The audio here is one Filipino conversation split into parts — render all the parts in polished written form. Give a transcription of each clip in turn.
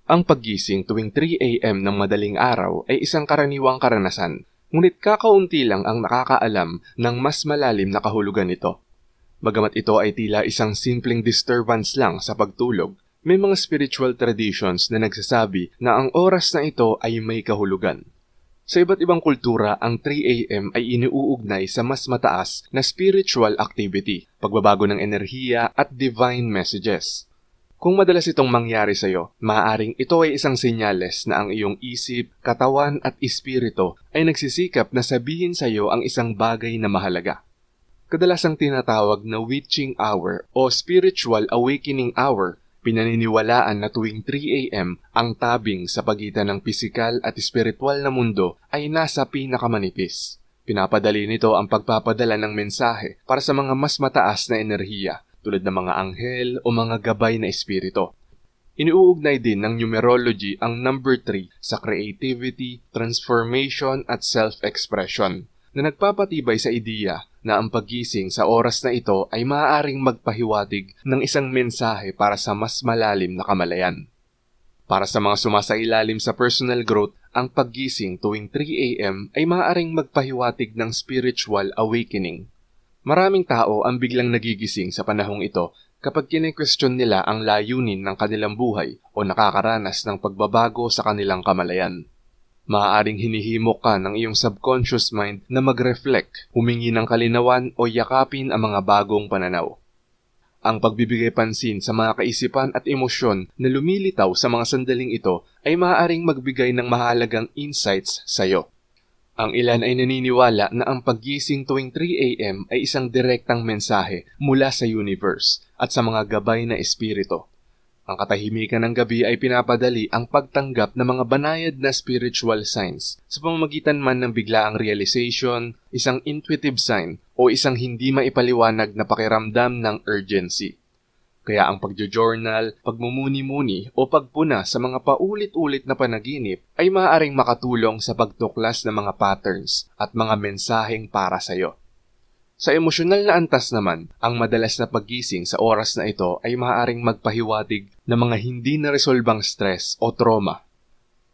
Ang paggising tuwing 3 a.m. ng madaling araw ay isang karaniwang karanasan, ngunit kakaunti lang ang nakakaalam ng mas malalim na kahulugan nito. Bagamat ito ay tila isang simpleng disturbance lang sa pagtulog, may mga spiritual traditions na nagsasabi na ang oras na ito ay may kahulugan. Sa iba't ibang kultura, ang 3 a.m. ay iniuugnay sa mas mataas na spiritual activity, pagbabago ng enerhiya at divine messages. Kung madalas itong mangyari sa iyo, maaaring ito ay isang senyales na ang iyong isip, katawan at espiritu ay nagsisikap na sabihin sa iyo ang isang bagay na mahalaga. Kadalasang tinatawag na witching hour o spiritual awakening hour, pinaniniwalaan na tuwing 3 a.m. ang tabing sa pagitan ng pisikal at espiritual na mundo ay nasa pinakamanipis. Pinapadali nito ang pagpapadala ng mensahe para sa mga mas mataas na enerhiya, tulad ng mga anghel o mga gabay na espiritu. Iniuugnay din ng numerology ang number 3 sa creativity, transformation at self-expression, na nagpapatibay sa ideya na ang paggising sa oras na ito ay maaaring magpahiwatig ng isang mensahe para sa mas malalim na kamalayan. Para sa mga sumasailalim sa personal growth, ang paggising tuwing 3 a.m. ay maaaring magpahiwatig ng spiritual awakening. Maraming tao ang biglang nagigising sa panahong ito kapag kine-question nila ang layunin ng kanilang buhay o nakakaranas ng pagbabago sa kanilang kamalayan. Maaaring hinihimok ka ng iyong subconscious mind na mag-reflect, humingi ng kalinawan o yakapin ang mga bagong pananaw. Ang pagbibigay pansin sa mga kaisipan at emosyon na lumilitaw sa mga sandaling ito ay maaaring magbigay ng mahalagang insights sa iyo. Ang ilan ay naniniwala na ang paggising tuwing 3 a.m. ay isang direktang mensahe mula sa universe at sa mga gabay na espiritu. Ang katahimikan ng gabi ay pinapadali ang pagtanggap ng mga banayad na spiritual signs sa pamamagitan man ng biglaang realization, isang intuitive sign, o isang hindi maipaliwanag na pakiramdam ng urgency. Kaya ang pagjo-journal, pagmumuni-muni o pagpuna sa mga paulit-ulit na panaginip ay maaaring makatulong sa pagtuklas ng mga patterns at mga mensaheng para sa iyo. Sa emosyonal na antas naman, ang madalas na paggising sa oras na ito ay maaaring magpahiwatig ng mga hindi naresolbang stress o trauma.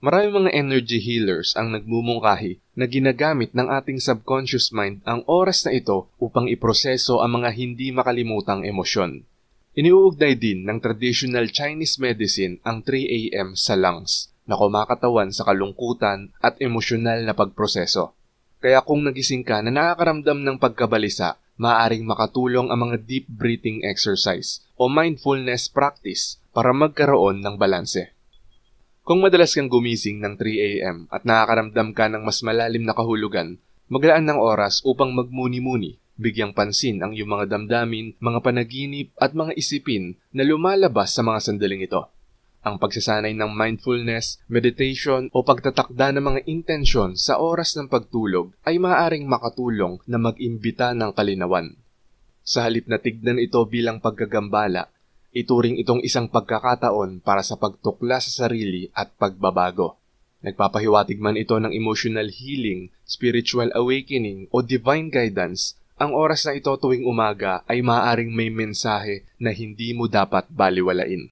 Maraming mga energy healers ang nagmumungkahi na ginagamit ng ating subconscious mind ang oras na ito upang iproseso ang mga hindi makalimutang emosyon. Iniuugnay din ng traditional Chinese medicine ang 3 a.m. sa lungs na kumakatawan sa kalungkutan at emosyonal na pagproseso. Kaya kung nagising ka na nakakaramdam ng pagkabalisa, maaaring makatulong ang mga deep breathing exercise o mindfulness practice para magkaroon ng balanse. Kung madalas kang gumising ng 3 a.m. at nakakaramdam ka ng mas malalim na kahulugan, maglaan ng oras upang magmuni-muni, bigyang pansin ang iyong mga damdamin, mga panaginip at mga isipin na lumalabas sa mga sandaling ito. Ang pagsasanay ng mindfulness, meditation o pagtatakda ng mga intensyon sa oras ng pagtulog ay maaaring makatulong na mag-imbita ng kalinawan. Sa halip na tignan ito bilang pagkagambala, ituring itong isang pagkakataon para sa pagtukla sa sarili at pagbabago. Nagpapahiwatig man ito ng emotional healing, spiritual awakening o divine guidance, ang oras na ito tuwing umaga ay maaaring may mensahe na hindi mo dapat baliwalain.